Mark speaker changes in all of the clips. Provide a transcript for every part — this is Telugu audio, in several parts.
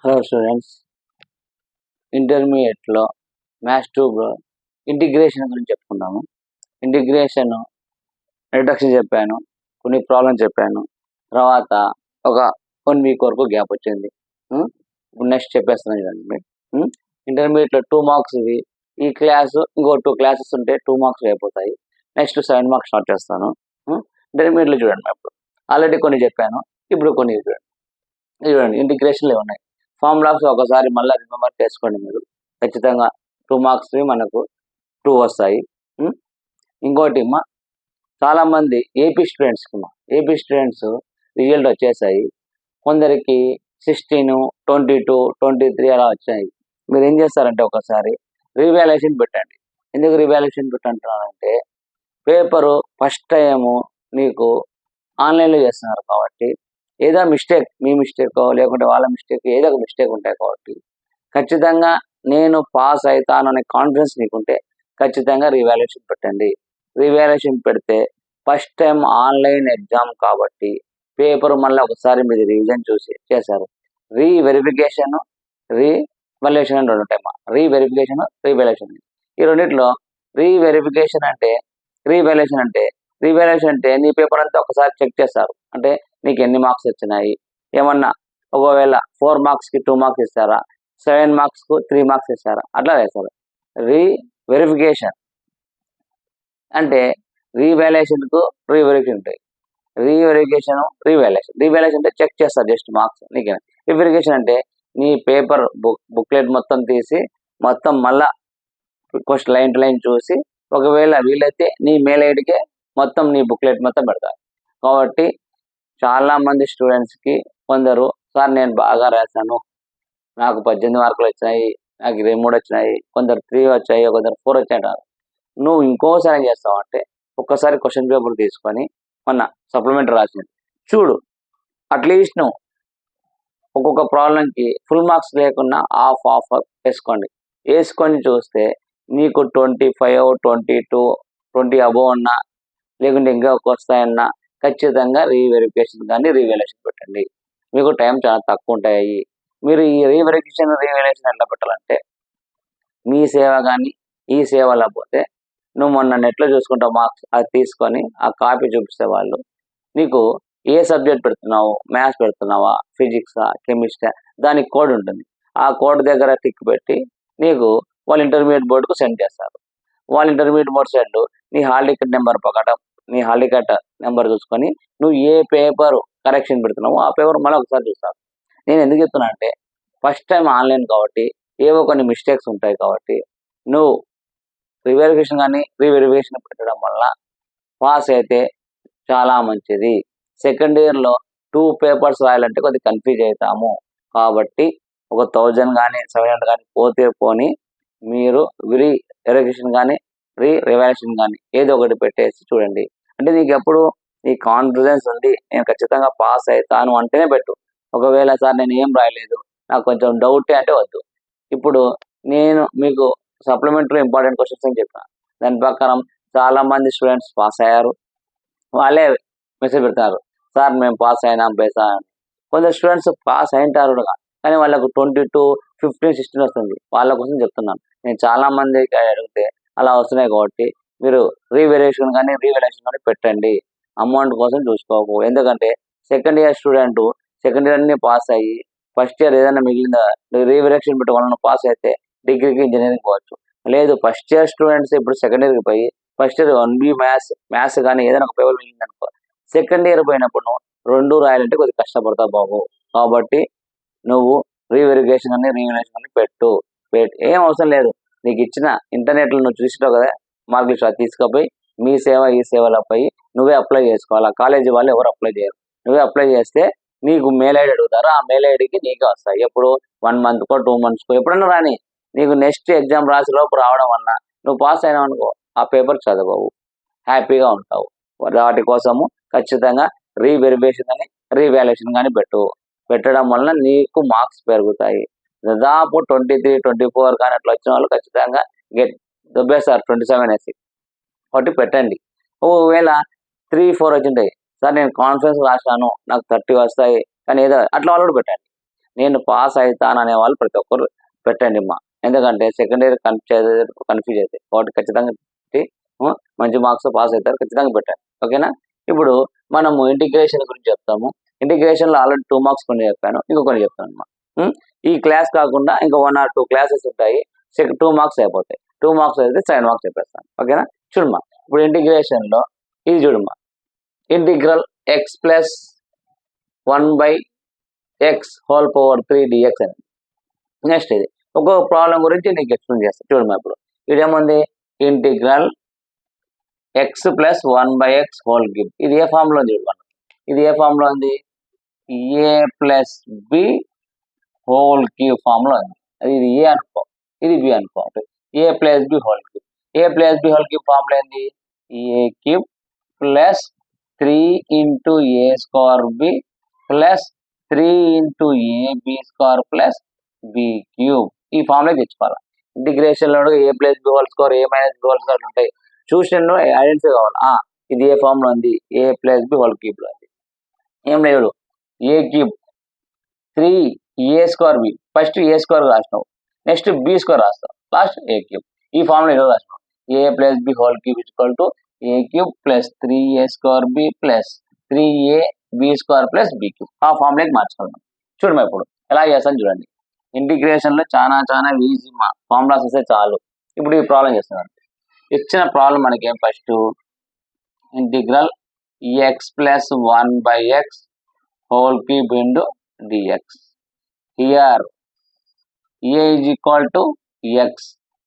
Speaker 1: హలో స్టూడెంట్స్, ఇంటర్మీడియట్లో మ్యాథ్స్ 2 ఇంటిగ్రేషన్ గురించి చెప్పుకుందాము. ఇంటిగ్రేషన్ రిడక్షన్ చెప్పాను, కొన్ని ప్రాబ్లమ్స్ చెప్పాను. తర్వాత ఒక 1 వీక్ వరకు గ్యాప్ వచ్చింది. నెక్స్ట్ చెప్పేస్తున్నాను చూడండి. ఇంటర్మీడియట్లో 2 మార్క్స్ ఇవి. ఈ క్లాసు ఇంకో 2 క్లాసెస్ ఉంటే 2 మార్క్స్ అయిపోతాయి. నెక్స్ట్ 7 మార్క్స్ స్టార్ట్ చేస్తాను. ఇంటర్మీడియట్లో చూడండి, ఇప్పుడు ఆల్రెడీ కొన్ని చెప్పాను, ఇప్పుడు కొన్ని చూడండి. ఇంటిగ్రేషన్లు ఉన్నాయి. ఫార్ములాస్ ఒకసారి మళ్ళీ రిమెంబర్ చేసుకోండి. మీరు ఖచ్చితంగా 2 మార్క్స్ మనకు 2 వస్తాయి. ఇంకోటి చాలా మంది ఏపీ స్టూడెంట్స్ రిజల్ట్ వచ్చేసాయి. కొందరికి 16, 22, 23 అలా వచ్చాయి. మీరు ఏం చేస్తారంటే ఒకసారి రీవాల్యుయేషన్ పెట్టండి. ఎందుకు రీవాల్యుయేషన్ పెట్టంటారంటే పేపరు ఫస్ట్ టైము నీకు ఆన్లైన్లో చేస్తున్నారు కాబట్టి ఏదో మిస్టేక్, మీ మిస్టేకో లేకుంటే వాళ్ళ మిస్టేక్, ఏదో ఒక మిస్టేక్ ఉంటాయి కాబట్టి ఖచ్చితంగా నేను పాస్ అవుతాను అనే కాన్ఫిడెన్స్ నీకుంటే ఖచ్చితంగా రీవాల్యుయేషన్ పెట్టండి. రీవాల్యుయేషన్ పెడితే ఫస్ట్ టైం ఆన్లైన్ ఎగ్జామ్ కాబట్టి పేపర్ మళ్ళీ ఒకసారి మీరు రివిజన్ చూసి చేశారు. రీవెరిఫికేషన్, రీవాల్యుయేషన్ అని 2 ఉంటాయి. రీవాల్యుయేషన్ ఈ రెండిట్లో రీవాల్యుయేషన్ అంటే నీ పేపర్ అంతా ఒకసారి చెక్ చేస్తారు. అంటే నీకు ఎన్ని మార్క్స్ వచ్చినాయి, ఏమన్నా ఒకవేళ 4 మార్క్స్కి 2 మార్క్స్ ఇస్తారా, 7 మార్క్స్కు 3 మార్క్స్ ఇస్తారా, అట్లా వేస్తారు. రీవెరిఫికేషన్ అంటే రీవాల్యుయేషన్కు రీవెరిఫికేషన్ ఉంటాయి. రీవాల్యుయేషన్ అంటే చెక్ చేస్తారు జస్ట్ మార్క్స్ నీకే. రీవెరిఫికేషన్ అంటే నీ పేపర్ బుక్లెట్ మొత్తం తీసి మొత్తం మళ్ళా క్వశ్చన్ లైన్ టు లైన్ చూసి ఒకవేళ వీలైతే నీ మెయిల్ ఐడికే మొత్తం నీ బుక్లెట్ మొత్తం పెడతారు. కాబట్టి చాలా మంది స్టూడెంట్స్కి కొందరు, సార్ నేను బాగా రాశాను, నాకు 18 మార్కులు వచ్చినాయి, నాకు 23 వచ్చినాయి, కొందరు 3 వచ్చాయి, కొందరు 4 వచ్చాయి. నువ్వు ఇంకోసారి ఏం చేస్తావు అంటే ఒక్కసారి క్వశ్చన్ పేపర్ తీసుకొని మొన్న సప్లిమెంటరీ రాసింది చూడు. అట్లీస్ట్ నువ్వు ఒక్కొక్క ప్రాబ్లంకి ఫుల్ మార్క్స్ లేకున్నా హాఫ్ వేసుకొని చూస్తే నీకు 25, 22, 20 అబోవ్ ఉన్నా లేకుంటే ఇంకా వస్తాయన్నా ఖచ్చితంగా రీవెరిఫికేషన్ కానీ రీవాల్యుయేషన్ పెట్టండి. మీకు టైం చాలా తక్కువ ఉంటాయి. మీరు ఈ రీవాల్యుయేషన్ ఎట్లా పెట్టాలంటే మీ సేవ కానీ ఈ సేవ లేకపోతే నువ్వు మొన్న నెట్లో చూసుకుంటావు మార్క్స్, అది తీసుకొని ఆ కాపీ చూపిస్తే వాళ్ళు నీకు ఏ సబ్జెక్ట్ పెడుతున్నావు, మ్యాథ్స్ పెడుతున్నావా, ఫిజిక్సా, కెమిస్ట్రీ, దానికి కోడ్ ఉంటుంది. ఆ కోడ్ దగ్గర టిక్ పెట్టి నీకు వాళ్ళు ఇంటర్మీడియట్ బోర్డుకు సెండ్ చేస్తారు. వాళ్ళు ఇంటర్మీడియట్ బోర్డు సెండ్ నీ హాల్ టికెట్ నెంబర్ ప్రకారం నీ హాల్ టికెట్ నెంబర్ చూసుకొని నువ్వు ఏ పేపర్ కరెక్షన్ పెడుతున్నావో ఆ పేపర్ మళ్ళీ ఒకసారి చూస్తావు. నేను ఎందుకు చెప్తున్నా అంటే ఫస్ట్ టైం ఆన్లైన్ కాబట్టి ఏవో కొన్ని మిస్టేక్స్ ఉంటాయి కాబట్టి నువ్వు రీవెరిఫికేషన్ కానీ రీవెరిఫికేషన్ పెట్టడం వల్ల పాస్ అయితే చాలా మంచిది. సెకండ్ ఇయర్లో 2 పేపర్స్ రాయాలంటే కొద్దిగా కన్ఫ్యూజ్ అవుతాము. కాబట్టి ఒక 1000 కానీ 700 కానీ పోతే పోని మీరు రీవెరిఫికేషన్ కానీ రీవాల్యుయేషన్ కానీ ఏదో ఒకటి పెట్టేసి చూడండి. అంటే నీకు ఎప్పుడు నీ కాన్ఫిడెన్స్ ఉంది, నేను ఖచ్చితంగా పాస్ అవుతాను అంటేనే పెట్టు. ఒకవేళ సార్ నేను ఏం రాయలేదు, నాకు కొంచెం డౌటే అంటే వద్దు. ఇప్పుడు నేను మీకు సప్లిమెంటరీ ఇంపార్టెంట్ క్వశ్చన్స్ అని చెప్పాను. దాని ప్రకారం చాలా మంది స్టూడెంట్స్ పాస్ అయ్యారు. వాళ్ళే మెసేజ్ పెడతారు, సార్ మేము పాస్ అయినాం బేసా అని. కొందరు స్టూడెంట్స్ పాస్ అయింటారు కానీ వాళ్ళకు 22, 15, 16 వస్తుంది. వాళ్ళ కోసం చెప్తున్నాను. నేను చాలా మందికి అడిగితే అలా వస్తున్నాయి కాబట్టి మీరు రీవాల్యుయేషన్ కానీ పెట్టండి. అమౌంట్ కోసం చూసుకోకు. ఎందుకంటే second year student second year అన్ని పాస్ అయ్యి ఫస్ట్ ఇయర్ ఏదైనా మిగిలిందా రీవాల్యుయేషన్ పెట్టి వాళ్ళని పాస్ అయితే డిగ్రీకి ఇంజనీరింగ్ పోవచ్చు. లేదు ఫస్ట్ ఇయర్ స్టూడెంట్స్ ఇప్పుడు సెకండ్ ఇయర్కి పోయి ఫస్ట్ ఇయర్ 1B మ్యాథ్స్ కానీ ఏదైనా ఒక పేపర్ మిగిలింది అనుకో, సెకండ్ ఇయర్ పోయినప్పుడు నువ్వు 2 రాయాలంటే కొద్దిగా కష్టపడతావు బాబు. కాబట్టి నువ్వు రీవెరిఫికేషన్ కానీ రీవాల్యుయేషన్ కానీ పెట్టు. ఏం అవసరం లేదు. నీకు ఇచ్చిన ఇంటర్నెట్లో నువ్వు చూసినావు కదా మార్క్ లిస్ట్, అది తీసుకుపోయి మీ సేవ ఈ సేవలో పోయి నువ్వే అప్లై చేసుకోవాలా. కాలేజీ వాళ్ళు ఎవరు అప్లై చేయరు. నువ్వే అప్లై చేస్తే నీకు మెయిల్ ఐడి అడుగుతారు. ఆ మెయిల్ ఐడికి నీకే వస్తాయి. ఎప్పుడు 1 మంత్కో 2 మంత్స్కో ఎప్పుడన్నా రాని, నీకు నెక్స్ట్ ఎగ్జామ్ రాసే లోపు రావడం వల్ల నువ్వు పాస్ అయినావు అనుకో, ఆ పేపర్ చదవవు, హ్యాపీగా ఉంటావు. వాటి కోసము ఖచ్చితంగా రీవెరిఫికేషన్ కానీ రీవాల్యుయేషన్ కానీ పెట్టడం వలన నీకు మార్క్స్ పెరుగుతాయి. దాదాపు 23, 24 కానీ అట్లా వచ్చిన వాళ్ళు ఖచ్చితంగా దొబ్బేస్తారు 27 వేసి. కాబట్టి పెట్టండి. ఒకవేళ 3, 4 వచ్చింటాయి, సార్ నేను కాన్ఫిడెన్స్ రాశాను నాకు 30 వస్తాయి కానీ ఏదో అట్లా వాళ్ళు కూడా పెట్టండి. నేను పాస్ అవుతాను అనే వాళ్ళు ప్రతి ఒక్కరు పెట్టండి అమ్మా. ఎందుకంటే సెకండరీ కన్ఫ్యూజ్ అవుతాయి కాబట్టి ఖచ్చితంగా పెట్టి, మంచి మార్క్స్ పాస్ అవుతారు, ఖచ్చితంగా పెట్టండి. ఓకేనా? ఇప్పుడు మనము ఇంటిగ్రేషన్ గురించి చెప్తాము. ఇంటిగ్రేషన్ లో ఆల్రెడీ 2 మార్క్స్ కొన్ని చెప్పాను, ఇంకో కొన్ని చెప్తాను అమ్మా. ఈ క్లాస్ కాకుండా ఇంకా 1 or 2 క్లాసెస్ ఉంటాయి, 2 మార్క్స్ అయిపోతాయి. 2 మార్క్స్ అయితే 7 మార్క్స్ చెప్పేస్తాను. ఓకేనా? చూడమ్మా, ఇప్పుడు ఇంటిగ్రేషన్ లో ఇది చూడమ్మా, integral x plus 1/x whole power 3 dx అని. నెక్స్ట్ ఇది ఒక్కొక్క ప్రాబ్లం గురించి నీకు ఎక్స్ప్లెయిన్ చేస్తాను. చూడమ్మా, ఇప్పుడు ఇదేముంది, integral x plus 1/x whole cube. ఇది ఏ ఫామ్ లో ఉంది చూడమ్మా, ఇది ఏ ఫామ్ లో ఉంది, a plus B whole cube form లో ఉంది. ఇది ఏ అనుకో, ఇది బి అనుకో. a plus B whole cube, a plus B whole cube form లో ఏంది, a cube plus 3 into a square B plus 3 into ab square plus B cube. ఈ ఫామ్ లో తెచ్చుకోవాలి. ఇంటిగ్రేషన్ లో a plus B whole square, a minus b whole square ఉంటాయి, చూసిన ఐడెంటిఫై కావాలి. ఇది ఏ ఫామ్ లో ఉంది, A plus B whole cube లో ఉంది. ఏం లేదు, A cube 3 A square B, first A square రాసినావు, నెక్స్ట్ బి స్క్వేర్ రాస్తావు, లాస్ట్ ఏ క్యూబ్. ఈ ఫామ్ లో ఈరోజు రాసినావు, A plus B whole cube equal to A cube plus 3a square B plus 3a B square plus B cube. ఆ ఫామ్ లోకి మార్చుకోవాలి. చూడమ్మా, ఇప్పుడు ఎలా చేస్తాను చూడండి. ఇంటిగ్రేషన్ లో చాలా ఈజీ, ఫార్ములాస్ వస్తే చాలు. ఇప్పుడు ఈ ప్రాబ్లం చేస్తున్నాను. ఇచ్చిన ప్రాబ్లం మనకి ఏం, first integral x plus 1/x whole cube into dx. Here a is equal to x,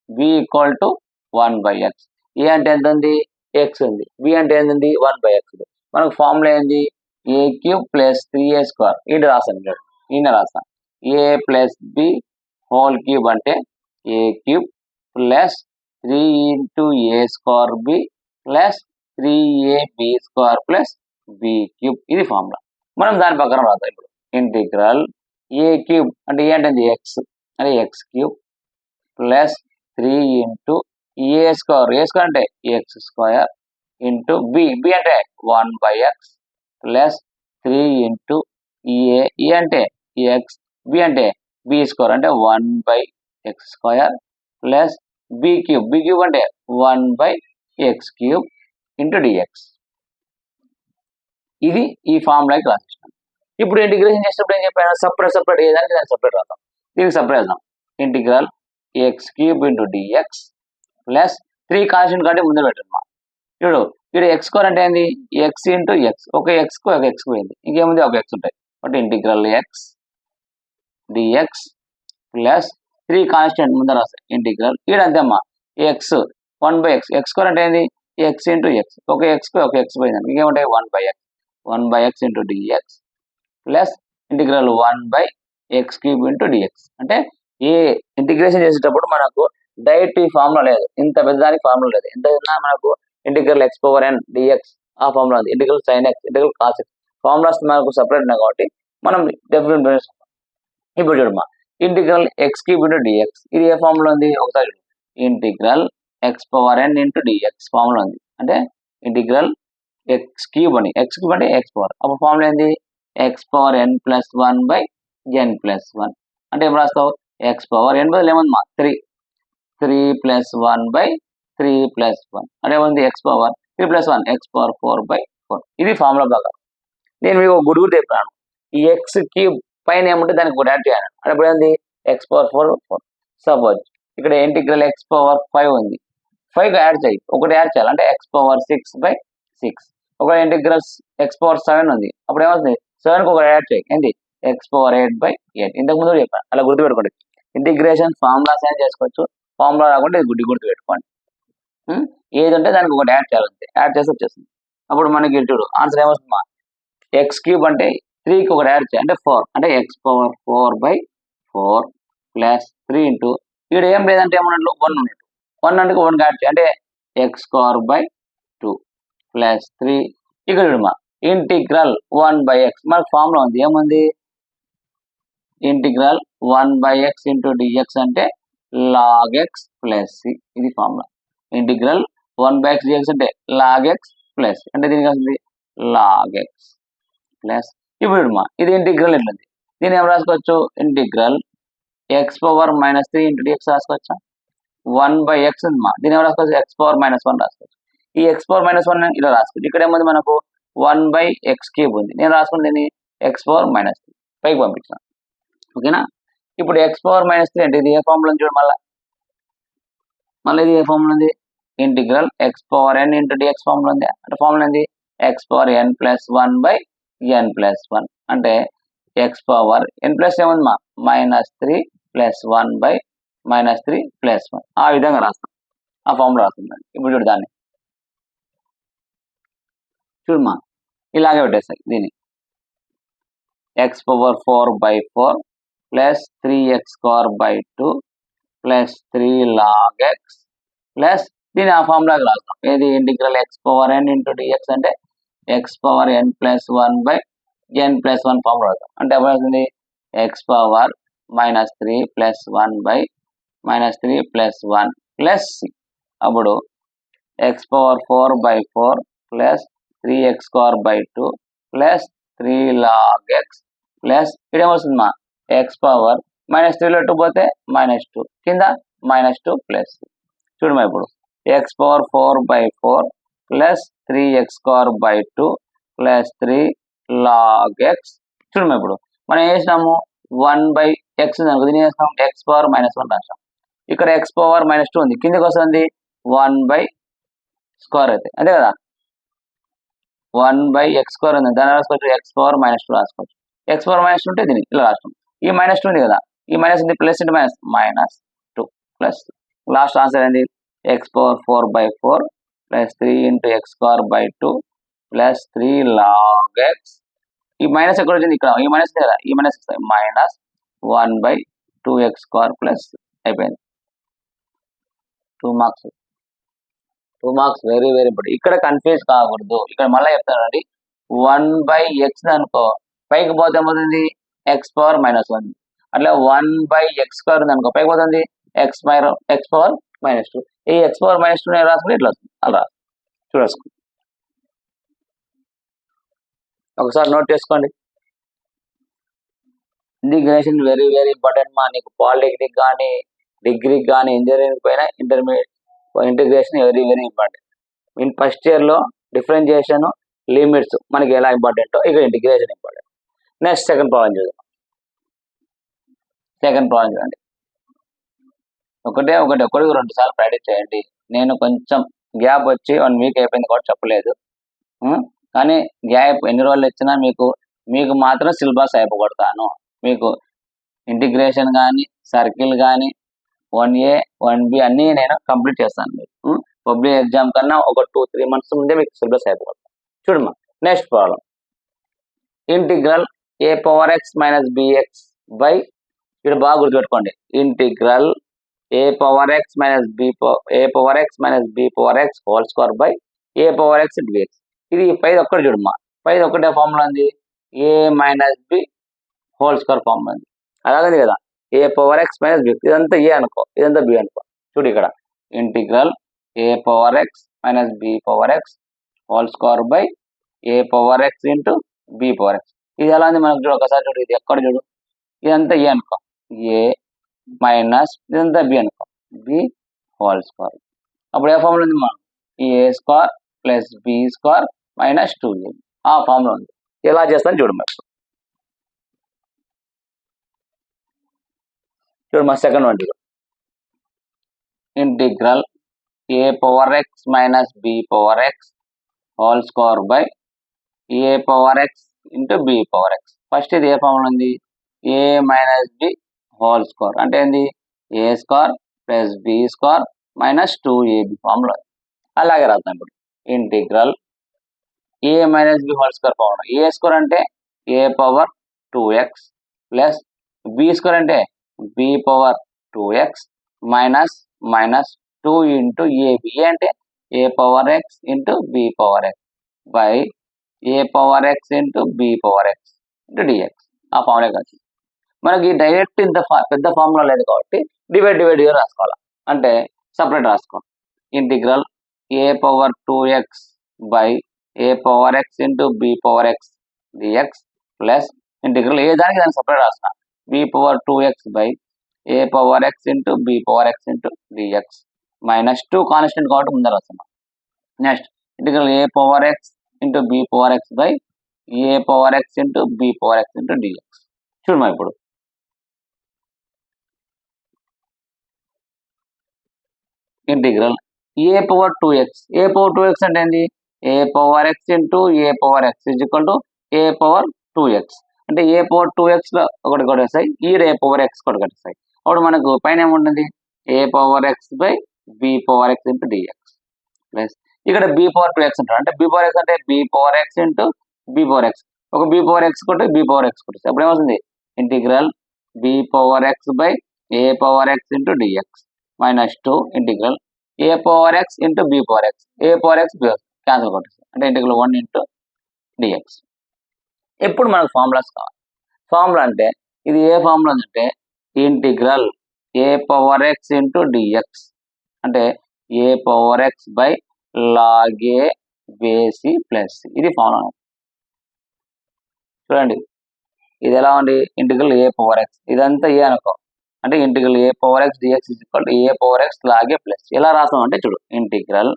Speaker 1: b equal to 1/x. a అంటే ఎంత ఉంది, x ఉంది, b అంటే ఎంత ఉంది, 1/x ఉంది. మనకు ఫార్ములా ఏంది, a cube plus 3a square. ఇది రాసాను, ఈయన రాస్తాను. a plus b whole cube అంటే a cube plus 3 into a square B plus 3ab square plus b cube. ఇది ఫార్ములా. మనం దాని ప్రకారం రాద్దాం. ఇప్పుడు ఇంటిగ్రల్ a క్యూబ్ అంటే ఏ అంటే x అంటే x cube plus 3 into a square, A square అంటే x square into b, b అంటే 1/x ప్లస్ 3 ఇంటూ ఏ అంటే ఎక్స్, బి అంటే బి స్క్వేర్ అంటే 1/x square plus B cube, b cube అంటే 1/x క్యూబ్ ఇంటూ డిఎక్స్. ఇది ఈ ఫార్ములాకి రాసిస్తాను. ఇప్పుడు ఇంటిగ్రేషన్ చేసేటప్పుడు ఏం చెప్పాను, సపరేట్ ఏదానికి దాన్ని సపరేట్ రాద్దాం. దీనికి సపరేట్ రాద్దాం. Integral x cube into dx plus 3 constant కంటే ముందు పెట్టమ్మా. చూడు, ఇక్కడ ఎక్స్ స్క్వేర్ అంటే ఏంది, ఎక్స్ ఇంటూ ఎక్స్, ఒక ఎక్స్ కు ఒక ఎక్స్ పోయింది, ఇంకేముంది ఒక ఎక్స్ ఉంటాయి. అంటే integral x dx plus 3 constant ముందర రాస్తాయి. ఇంటిగ్రల్ ఇక్కడ అంతేమ్మా, ఎక్స్ 1/x, ఎక్స్ స్క్వేర్ అంటే ఏంది, ఎక్స్ ఇంటూ ఎక్స్, ఒక ఎక్స్ కు ఒక ఎక్స్ పోయింది, ఇంకేముంటాయి 1/x into dx plus integral 1/x cube into dx. అంటే ఈ ఇంటిగ్రేషన్ చేసేటప్పుడు మనకు డైరెక్ట్ ఈ ఫార్ములా లేదు, ఇంత పెద్దదానికి ఫార్ములా లేదు. ఎంత మనకు integral x power n dx ఆ ఫార్ములా ఉంది, integral sin x, integral cos x formulas మనకు సపరేట్ ఉన్నాయి కాబట్టి మనం డెఫినెట్. ఇప్పుడు చూడమ్మా, integral x cube into dx, ఇది ఏ ఫార్ములా ఉంది, ఒకసారి integral x power n into dx formula ఉంది. అంటే ఇంటిగ్రల్ x క్యూబ్ అని, x క్యూబ్ అంటే x పవర్, అప్పుడు ఫార్ములా ఏంది, x power n plus 1/n plus 1. అంటే ఏం రాస్తావు, x పవర్ n బదులు ఏముంది 3 ప్లస్ 1/3 ప్లస్ 1 అంటే ఏముంది, x power 3 plus 1 x power 4/4. ఇది ఫార్ములా ప్రకారం. నేను మీకు ఒక గుడి చెప్పాను, ఈ ఎక్స్ క్యూబ్ పైన ఏముంటే దానికి ఒకటి యాడ్ చేయాలి. అంటే ఇప్పుడు ఏంది, x పవర్ 4. సపోజ్ ఇక్కడ ఇంటిగ్రల్ x పవర్ 5 ఉంది, 5 యాడ్ చేయి, ఒకటి యాడ్ చేయాలి, అంటే x పవర్ 6/6. ఒక ఇంటిగ్రల్ x పవర్ 7 ఉంది, అప్పుడు ఏమవుతుంది, 7కి ఒకటి యాడ్ చేయి, ఏంటి x పవర్ 8/8. ఇంతకు ముందు చెప్పాను, అలా గుర్తుపెట్టుకోండి. ఇంటిగ్రేషన్ ఫార్ములాస్ అయినా చేసుకోవచ్చు, ఫార్ములా రాకుంటే ఇది గుర్తు పెట్టుకోండి. ఏది ఉంటే దానికి ఒకటి యాడ్ చేయాలంటే యాడ్ చేసి వచ్చేస్తుంది. అప్పుడు మనకి చూడు ఆన్సర్ ఏమొస్తుందా, ఎక్స్ క్యూబ్ అంటే 3కి ఒకటి యాడ్ చేయాలి, అంటే 4, అంటే x పవర్ 4/4 ప్లస్ 3 ఇంటూ ఇక్కడ ఏం లేదంటే ఏమన్నట్లు 1 ఉన్నట్టు, 1 అంటే 1 యాడ్ చేయాలి, అంటే x²/2 ప్లస్ 3. ఇక్కడ చూడమ్మా, ఇంటిగ్రల్ 1/x మనకు ఫార్ములా ఉంది, ఏముంది, ఇంటిగ్రల్ 1/x ఇంటూ డిఎక్స్ అంటే log x ప్లస్ c. ఇది ఫార్ములా. ఇంటిగ్రల్ 1/x dx అంటే log x ప్లస్, అంటే దీనికి వస్తుంది log x ప్లస్. ఇప్పుడు ఇది ఇంటిగ్రల్ ఎట్లుంది, దీన్ని ఏం రాసుకోవచ్చు, integral X power minus 3 into DX రాసుకోవచ్చా, 1/x ఉంది మా, దీన్ని ఏం రాసుకోవచ్చు, ఎక్స్ పవర్ మైనస్ 1 రాసుకోవచ్చు. ఈ ఎక్స్ పవర్ మైనస్ 1 ఇలా రాసుకోవచ్చు. ఇక్కడ ఏముంది మనకు 1/x³ ఉంది, నేను రాసుకుని దీన్ని ఎక్స్ పవర్ మైనస్ 3 పైకి పంపించాను. ఓకేనా. ఇప్పుడు ఎక్స్ పవర్ మైనస్ 3 అంటే ఇది ఏ ఫార్ములా చూడు, మళ్ళీ ఇది ఏ ఫార్ములా ఉంది, integral X power n into dx formula ఉంది. అంటే ఫార్ములా ఏంది, ఎక్స్ పవర్ n+1/n+1 అంటే ఎక్స్ పవర్ n ప్లస్ ఏముంది మా, -3 + 1/-3 + 1 ఆ విధంగా రాస్తాం, ఆ ఫార్ములా రాస్తుందండి. ఇప్పుడు చూడు దాన్ని చూడమ్మా, ఇలాగే పెట్టేస్తాయి దీన్ని x power 4/4 + 3x²/2 + 3 log x plus దీన్ని ఆ ఫార్ములాకి రాస్తాం. ఏది, integral X power n into dx అంటే ఎక్స్ పవర్ n+1/n+1 ఫార్ములా రాస్తాం. అంటే ఏమవుతుంది, ఎక్స్ పవర్ -3 + 1/-3 + 1 ప్లస్ అప్పుడు x power 4/4 + 3x²/2 + 3 log x plus ఇక్కడ ఏమొస్తుంది మా, ఎక్స్ పవర్ -3లో 2 పోతే -2 కింద -2 ప్లస్ చూడమా ఇప్పుడు X power 4/4 + 3x²/2 + 3 log x చూడమా ఇప్పుడు మనం ఏం చేసినాము, 1/x ఉంది, దీన్ని చేస్తాం ఎక్స్ పవర్ -1 రాసాం. ఇక్కడ ఎక్స్ పవర్ -2 ఉంది, కిందకి వస్తుంది 1/² అయితే అంతే కదా, 1/x² ఉంది, దాన్ని రాసుకోవచ్చు ఎక్స్ పవర్ -2 రాసుకోవచ్చు. ఎక్స్ పవర్ -2 ఉంటే దీన్ని ఇలా రాస్తాం. ఈ -2 ఉంది కదా, ఈ మైనస్ ఉంది, plus into -2 plus last answer ఏంది, X power 4/4 + 3 × x²/2 + 3 log x. ఈ మైనస్ ఎక్కడ వచ్చింది, ఇక్కడ ఈ మైనస్ కదా, ఈ మైనస్ -1/2x² ప్లస్ అయిపోయింది. 2 మార్క్స్ వెరీ వెరీ ఇంపార్టెంట్. ఇక్కడ కన్ఫ్యూజ్ కాకూడదు. ఇక్కడ మళ్ళీ చెప్తానండి, 1/x అనుకో పైకి పోతే ఏమవుతుంది, ఎక్స్ పవర్ -1 అట్లా 1/x² ఉంది అనుకో పైకి పోతుంది ఎక్స్ పవర్ -2. ఈ ఎక్స్ పవర్ -2 రాసుకుంటే ఇట్లా వస్తుంది, అలా చూడేసుకో ఒకసారి నోట్ చేసుకోండి. ఇంటిగ్రేషన్ వెరీ వెరీ ఇంపార్టెంట్ మా, నీకు పాలిటెక్నిక్ కానీ డిగ్రీకి కానీ ఇంజనీరింగ్ పైన intermediate integration very very important. Mean first ఇయర్లో డిఫరెన్షియేషన్ లిమిట్స్ మనకి ఎలా ఇంపార్టెంటో ఇక్కడ integration important. Next second problem చూద్దాం. సెకండ్ ప్రాబ్లం చూడండి, ఒకటి 2 సార్లు ప్రాక్టీస్ చేయండి. నేను కొంచెం గ్యాప్ వచ్చి 1 వీక్ అయిపోయింది కాబట్టి చెప్పలేదు, కానీ గ్యాప్ ఎన్ని రోజులు ఇచ్చినా మీకు మాత్రం సిలబస్ అయిపోగొడతాను. మీకు ఇంటిగ్రేషన్ కానీ సర్కిల్ కానీ 1A 1B అన్నీ నేను కంప్లీట్ చేస్తాను. మీకు పబ్లిక్ ఎగ్జామ్ కన్నా ఒక 2-3 months ముందే మీకు సిలబస్ అయిపోగొడతాను. చూడమ్మా next problem, integral a⁻x - bx by, ఇక్కడ బాగా గుర్తుపెట్టుకోండి, ఇంటిగ్రల్ a⁻x - b⁻x హోల్² బై a⁻x dx. ఇది పైది ఒక్కటి చూడమ్మా, పైది ఒక్కటే ఫార్ములా ఉంది, a - b హోల్² ఫార్ములా ఉంది, అలాగే కదా a⁻x - b ఇదంతా a అనుకో, ఇదంతా b అనుకో. చూడు ఇక్కడ ఇంటిగ్రల్ a⁻x - b⁻x హోల్² బై a⁻x ఇంటూ b⁻x. ఇది ఎలా ఉంది మనకు చూడు, ఒకసారి చూడు, ఇది ఎక్కడ చూడు, ఇదంతా a అనుకో, a మైనస్ ఇదంతా b అనుకో, b హోల్². అప్పుడు ఏ ఫార్ములా ఉంది మనం, a² + b² - 2ab ఆ ఫార్ములా ఉంది. ఎలా చేస్తాను చూడు మరి, చూడు మా సెకండ్ వన్ చూడు, ఇంటిగ్రల్ a⁻x - b⁻x హోల్² by a⁻x into b⁻x. First ఇది ఏ ఫార్ములా ఉంది, a - b హోల్² అంటే ఏంది, a² + b² - 2ab ఫార్ములా. అలాగే రాస్తాం ఇప్పుడు, ఇంటిగ్రల్ a - b హోల్² ఫార్ములా, a² అంటే a⁻2x ప్లస్ b² అంటే b⁻2x minus 2 into ab, a అంటే a⁻x into b⁻x by a⁻x into b⁻x into dx. ఆ ఫార్ములా కాదు, మనకి డైరెక్ట్ ఇంత పెద్ద ఫార్ములా లేదు కాబట్టి డివైడ్ రాసుకోవాలి, అంటే సపరేట్ రాసుకోవాలి. Integral a⁻2x by a⁻x into b⁻x dx plus integral ఏ దానికి దానికి సపరేట్ రాసిన b/2x by a/x into b/x into dx minus 2 constant కాబట్టి ముందర రాస్తున్నాం. Next integral a/x into b/x by a/x into b/x into dx. చూడమా ఇప్పుడు ఇంటిగ్రల్ a/2x అంటే ఏంటి a/x into a/x is equal to a/2x అంటే a/2x లో ఒకటి కొట్టేస్తాయి ఈ a/x ఒకటి కొట్టేస్తాయి. అప్పుడు మనకు పైన ఏముంటుంది a/x by b/x into dx plus ఇక్కడ b/2x అంటారు అంటే b/x అంటే b/x ఇంటూ b/x ఒక b/x కొట్టి b/x కొట్టేస్తాయి. అప్పుడు ఏమవుతుంది integral b/x by a/x into dx minus 2 integral a/x into b/x a/x cancel కొట్టేస్తాయి అంటే ఇంటిగ్రల్ 1 ఇంటూ dx. ఎప్పుడు మనకు ఫార్ములాస్ కావాలి. ఫార్ములా అంటే ఇది ఏ ఫార్ములా అంటే ఇంటిగ్రల్ a/x ఇంటూ dx అంటే a/x బై log a బేసి ప్లస్ ఇది ఫార్ములా. చూడండి ఇది ఎలా ఉంది ఇంటిగ్రల్ a/x ఇదంతా ఏ అనుకో అంటే integral a/x dx is equal to a/x log a plus ఎలా రాస్తాం అంటే చూడు integral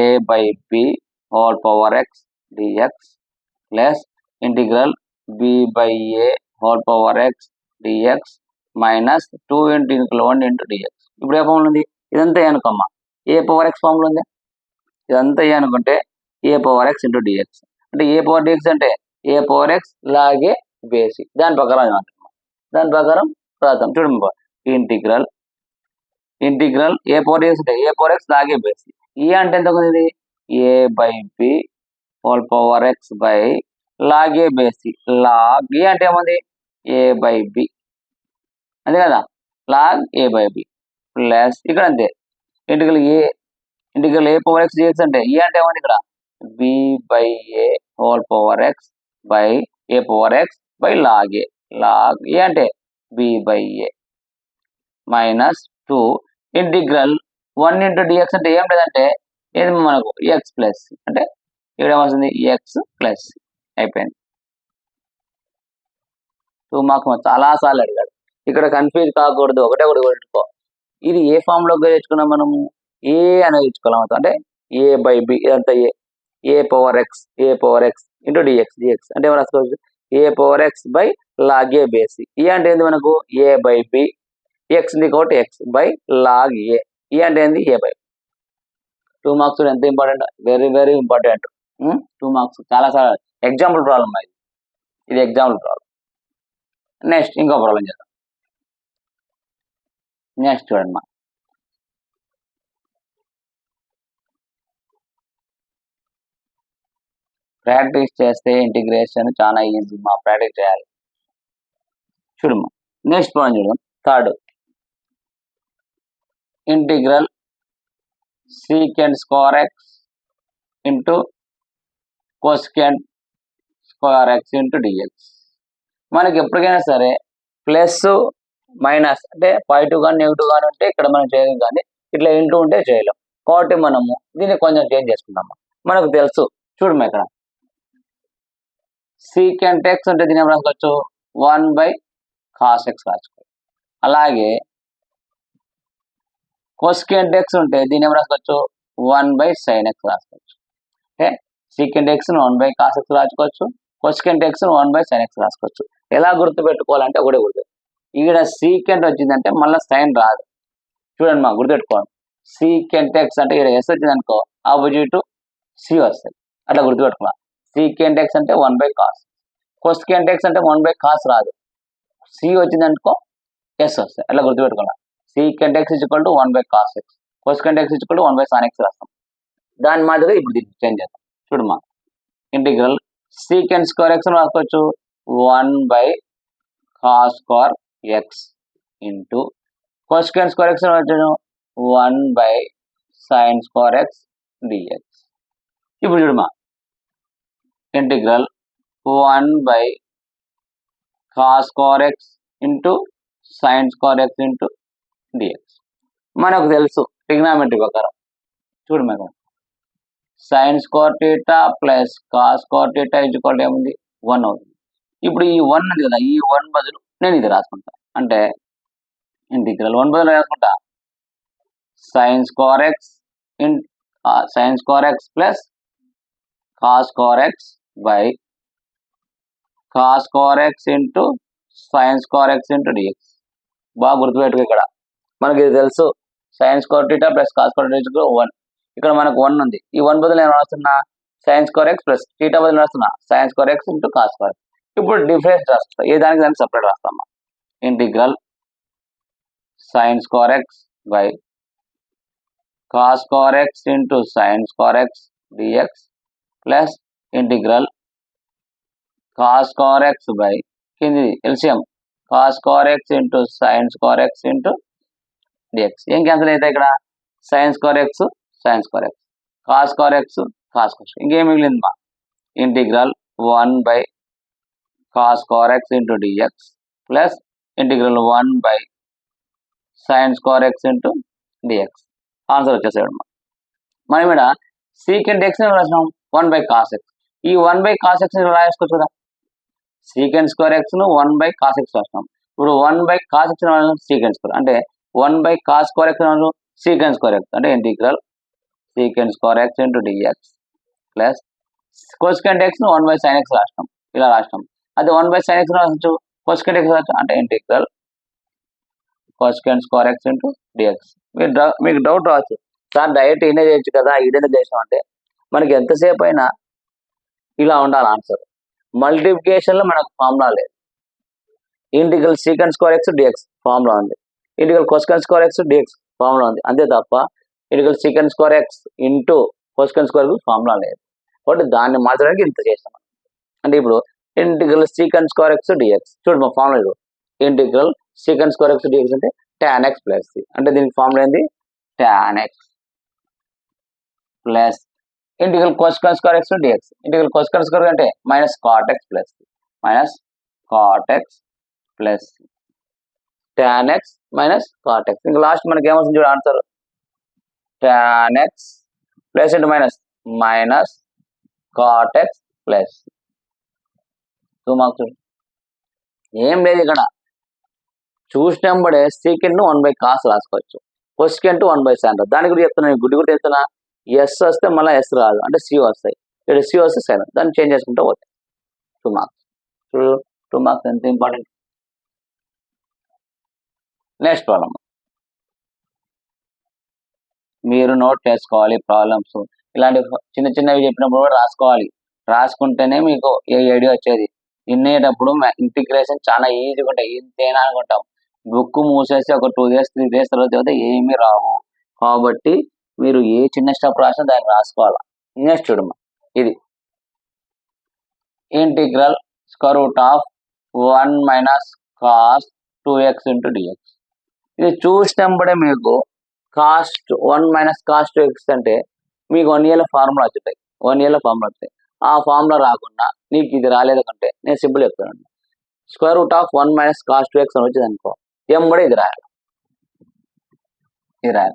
Speaker 1: a by b whole power x dx plus integral b by a whole power x dx minus 2 into integral 1 into dx. ఇప్పుడు ఏ ఫార్ములా ఉంది ఇదంతా ఏ అనుకోమ్మా a/x ఫార్ములా ఉంది ఇదంతా ఏ అనుకుంటే a/x ఇంటూ dx అంటే a/dx అంటే a/x log a బేసి దాని ప్రకారం రాద్దాం చూడండి ఇంటిగ్రల్ a/dx అంటే a/x log a బేసి ఏ అంటే ఎంత ఉంది a by b whole power x by log a బేసి log a అంటే ఏముంది a బై b అంతే కదా log a by b plus ఇక్కడ అంతే ఇంటిగ్రల్ a/x dx అంటే ఏ అంటే ఏముంది ఇక్కడ b by a whole power x by a/x by log a అంటే b by a minus 2 integral 1 into dx అంటే ఏం లేదంటే ఇది మనకు x ప్లస్ అంటే ఇక్కడ ఏమవుతుంది x ప్లస్ అయిపోయింది. 2 మార్క్స్ చాలా సార్లు అడిగాడు ఇక్కడ కన్ఫ్యూజ్ కాకూడదు ఒకటే పెట్టుకో ఇది ఏ ఫామ్ లోకి తెచ్చుకున్నాం మనము ఏ అనేది తెచ్చుకోవాలి అంటే a బై b ఇదంతా a/x ఇంటూ dx అంటే ఏం రాసుకోవచ్చు a/x బై log a బేసి ఏ అంటే ఏంది మనకు a బై b x ఉంది కాబట్టి x బై log a ఏ అంటే ఏంది a బై 2 మార్క్స్ ఎంత important very very important 2 marks చాలా సార్లు ఎగ్జాంపుల్ ప్రాబ్లం ఇది ఎగ్జాంపుల్ ప్రాబ్లం. నెక్స్ట్ ఇంకో ప్రాబ్లం చేద్దాం. నెక్స్ట్ చూడండి మా ప్రాక్టీస్ చేస్తే ఇంటిగ్రేషన్ చాలా ఈజీ మా ప్రాక్టీస్ చేయాలి. చూడమ్మా నెక్స్ట్ ప్రాబ్లం చూద్దాం. Third integral secant square x into cosecant square x into dx. మనకి ఎప్పటికైనా సరే ప్లస్ మైనస్ అంటే పాజిటివ్ కానీ నెగిటివ్ కానీ ఉంటే ఇక్కడ మనం చేయలేం కానీ ఇట్లా ఇంటూ ఉంటే చేయలేం కాబట్టి మనము దీన్ని కొంచెం చేంజ్ చేసుకుందాము. మనకు తెలుసు చూడమ్మా ఇక్కడ సీకెంట్ x అంటే దీని ఏం రాసుకోవచ్చు 1 బై కాస్ x రాసుకోవచ్చు. అలాగే కోసెకంట్ x ఉంటే దీని ఏం రాసుకోవచ్చు 1 బై సైన్ x రాసుకోవచ్చు. ఓకే సీకెంట్ x ను 1 బై కాస్ x రాసుకోవచ్చు కోసెకంట్ x ను 1 బై సైన్ x రాసుకోవచ్చు. ఎలా గుర్తుపెట్టుకోవాలంటే ఒకటే గుర్తు ఇక్కడ సీకెంట్ వచ్చిందంటే మళ్ళీ సైన్ రాదు. చూడండి మా గుర్తుపెట్టుకోండి సీకెంట్ x అంటే ఇక్కడ s వచ్చింది అనుకో ఆపోజిట్ సి వస్తుంది అట్లా గుర్తుపెట్టుకోవాలి. సీకెంట్ x అంటే 1 బై కాస్ కోసెకంట్ x అంటే 1 బై కాస్ రాదు సి వచ్చింది అనుకో ఎస్ వస్తుంది అట్లా గుర్తుపెట్టుకోవాలి. Secant x equal to 1 by cos x cosecant x equal to 1 by sine x రాస్తాం. దాని మాదిరిగా ఇప్పుడు దీన్ని చేంజ్ చేద్దాం. చూడమ్మా ఇంటిగ్రల్ సీకెంట్ స్క్వేర్ x రాసుకోవచ్చు 1 by cos square x into cosecant square x వచ్చాను 1 by sine square x dx. ఇప్పుడు చూడమ్మా integral 1 by cos square x into sine square x into dx. మనకు తెలుసు ట్రిగ్నామెట్రీ ప్రకారం చూడు madam sign square theta plus cos square theta equal ఏముంది 1 అవుతుంది. ఇప్పుడు ఈ 1 ఉంది కదా, ఈ 1 బదులు నేను ఇది రాసుకుంటా. అంటే ఇంటిగ్రల్ 1 బదులు రాసుకుంటా sin square x in sin square x plus cos square x by cos square x into sin square x into dx. బాగా గుర్తుపెట్టుకో, ఇక్కడ మనకి ఇది తెలుసు, sin square theta plus cos square theta 1. ఇక్కడ మనకు 1 ఉంది, ఈ 1 బదులు నేను రాస్తున్నా sin square x plus theta బదులు రాస్తున్నా sin square x into cos square. ఇప్పుడు డిఫరెన్స్ రాస్తా, ఏ దానికి దానికి సపరేట్ రాస్తామా. Integral sin square x by cos square x into sin square x dx plus integral cos square x by కింది LCM cos square x into sin square x into dx. ఏం క్యాన్సిల్ అవుతాయి ఇక్కడ, sin square x sin square x, cos square x cos square x, ఇంకేం మిగిలింది మా integral 1 by cos square x into dx plus integral 1 by sin square x into dx. Answer వచ్చేసాడు. మనం ఇక్కడ secant X రాసినాం 1 by cos x. ఈ 1 by cos x రాసుకోవచ్చు కదా, సీకెంట్ స్క్వేర్ ఎక్స్ ను 1 by cos x రాసినాం. ఇప్పుడు 1 by cos x secant square అంటే 1 by cos square X secant square X అంటే integral secant square X into dx plus cosecant X ను 1 by sin x రాసినాం, ఇలా రాసినాం. అదే 1 by sin x రావచ్చు, కోసెకంట్ ఎక్స్ రావచ్చు అంటే integral cosecant square X into dx. మీకు డౌట్ రావచ్చు, సార్ డైరెక్ట్ ఈయనే చేయొచ్చు కదా, ఈడనే చేసాం అంటే మనకి ఎంతసేపు అయినా ఇలా ఉండాలి ఆన్సర్. మల్టిప్లికేషన్ లో మనకు ఫార్ములా లేదు. Integral secant square x dx formula ఉంది, integral cosecant square x dx formula ఉంది, అంతే తప్ప integral secant square X into cosecant square formula లేదు. కాబట్టి దాన్ని మార్చడానికి ఇంత చేస్తాం. అంటే ఇప్పుడు integral secant square x dx చూడు మా ఫార్ములా, ఇది integral secant square x dx అంటే tan x ప్లస్ సి, అంటే దీనికి ఫార్ములా ఏంది tan x plus integral cosecant square x dx, integral cosecant square అంటే minus cot x plus minus cot x plus tan x minus cot x. ఇంకా లాస్ట్ మనకి ఏమవుతుంది చూడు answer, tan x plus into minus minus cot x plus 2 marks. ఏం లేదు ఇక్కడ, చూసినప్పుడే సీకెంట్ 1 by cos రాసుకోవచ్చు, కోసెకంట్ 1 by sin. దాని గురించి చెప్తున్నాను, గుడ్డి కూడా చెప్తున్నా. ఎస్ వస్తే మళ్ళీ ఎస్ రాదు, అంటే సి వస్తాయి, ఇక్కడ సి వస్తే సైన్, దాన్ని చేంజ్ చేసుకుంటూ పోతాయి. 2 మార్క్స్. 2 మార్క్స్ ఎంత ఇంపార్టెంట్. నెక్స్ట్ ప్రాబ్లమ్ మీరు నోట్ చేసుకోవాలి. ప్రాబ్లమ్స్ ఇలాంటి చిన్న చిన్నవి చెప్పినప్పుడు కూడా రాసుకోవాలి, రాసుకుంటేనే మీకు ఏ ఐడియా వచ్చేది. వినేటప్పుడు ఇంటిగ్రేషన్ చాలా ఈజీగా ఉంటాయి, ఇంతేనా అనుకుంటాం. బుక్ మూసేసి ఒక 2 days 3 days తర్వాత ఏమీ రావు. కాబట్టి మీరు ఏ చిన్న స్టెప్ రాసినా దాన్ని రాసుకోవాలి. నెక్స్ట్ చూడమ్మా, ఇది integral square root of 1 minus cos 2x into dx. ఇది చూసినప్పుడే మీకు కాస్ట్ 1 minus cos 2x అంటే మీకు 1 year ఫార్ములా వచ్చుతాయి, 1 year ఫార్ములా వస్తాయి. ఆ ఫార్ములా రాకుండా నీకు ఇది రాలేదు కంటే నేను సింపుల్ చెప్తాను, square root of 1 minus cos 2x అని వచ్చింది అనుకో, ఏం కూడా ఇది రాయాలి.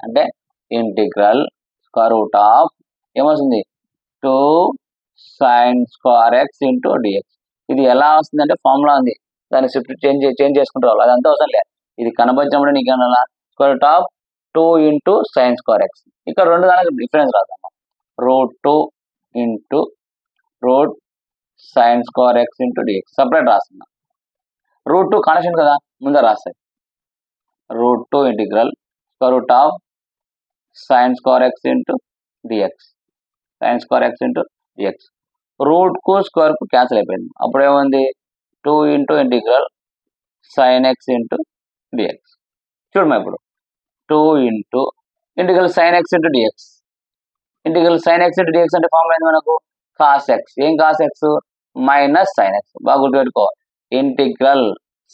Speaker 1: అంటే ఇంటిగ్రల్ స్క్వేర్ రూట్ ఆఫ్ ఏమొస్తుంది 2 sin square x into dx. ఇది ఎలా వస్తుంది అంటే ఫార్ములా ఉంది, దాన్ని షిఫ్ట్ చేంజ్ చేసుకుంటూ రావాలి, అదంతా అవసరం లేదు. ఇది కనబడినప్పుడు నీకు ఏమన్నా square root of 2 into sin square x. ఇక్కడ రెండు దానికి డిఫరెన్స్ రాద్దాం, √2 into root sin square x into dx separate రాస్తున్నా. √2 కాన్స్టెంట్ కదా, ముందే రాస్తాయి. √2 integral square root of sin square x into dx, sin square x into dx. Root కు స్క్వేర్ కు క్యాన్సిల్ అయిపోయింది, అప్పుడు ఏముంది 2 into integral sin x into dx. చూడమ్మా ఇప్పుడు 2 into integral sin x into dx, integral sin x into dx అంటే ఫార్ములా ఏంది మనకు cos x. ఏం cos x minus sin x. బాగా గుర్తుపెట్టుకో, integral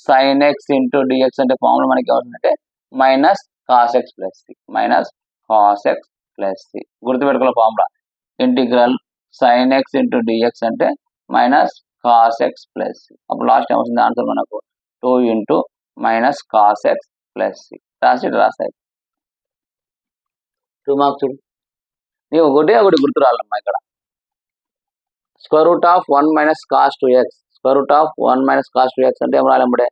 Speaker 1: sin x into dx అంటే ఫార్ములా మనకి ఏమవుతుందంటే minus cos x plus c, minus cos x plus c. గుర్తుపెట్టుకోవాలి formula, integral sin x into dx అంటే minus cos x plus C. అప్పుడు లాస్ట్ ఏమవుతుంది ఆన్సర్ మనకు 2 into minus cos x plus C. రాస్తాయి 2 మార్క్స్. నీవు ఒకటి గుర్తు రాలమ్మా. ఇక్కడ square root of 1 minus cos 2x, square root of 1 minus cos 2x అంటే ఏం రాయాలంటే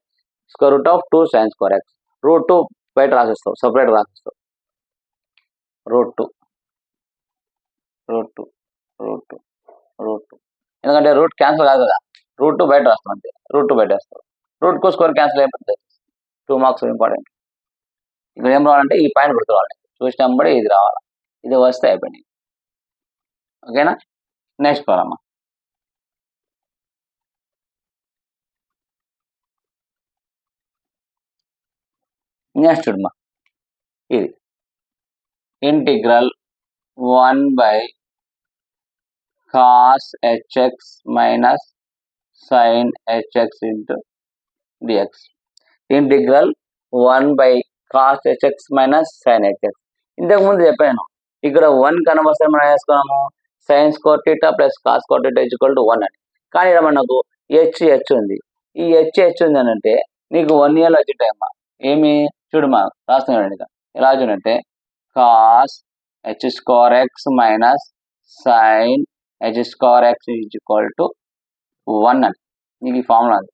Speaker 1: square root of 2 sine square x. Root 2 బయట రాసేస్తావు, సపరేట్ రాసేస్తావు. రూట్ 2 రూట్ 2 రూట్ 2 రూట్ 2 ఎందుకంటే రూట్ క్యాన్సిల్ కాదు కదా, రూట్ 2 బయట రాస్తాం అంతే. రూట్ 2 బయట వేస్తావు. రూట్ కు స్క్వేర్ క్యాన్సిల్ అయిపోతుంది. 2 మార్క్స్ ఇంపార్టెంట్. ఇక్కడ ఏం రావాలంటే ఈ పాయింట్ గుర్తురావాలి, చూసినప్పుడు ఇది రావాలి, ఇది వస్తే అయిపోయింది. ఓకేనా? Next problem. నెక్స్ట్ చూడమ్మా, ఇది integral 1 by cos HX minus sine HX into dx. Integral 1 by cos HX minus sine h x. ఇంతకుముందు చెప్పాను, ఇక్కడ 1 కనవసరం మనం వేసుకున్నాము sine square theta plus cos square theta equal to 1 అని. కానీ ఇక్కడ మనకు హెచ్ ఉంది. ఈ హెచ్ ఉంది అని అంటే నీకు 1 ఇయర్లో వచ్చేటమ్మా ఏమి చూడమ్మా, రాస్తున్నాడు ఎలా చూడంటే cos h square x minus sine h square x equal to 1 అని. నీకు ఈ ఫార్ములా అది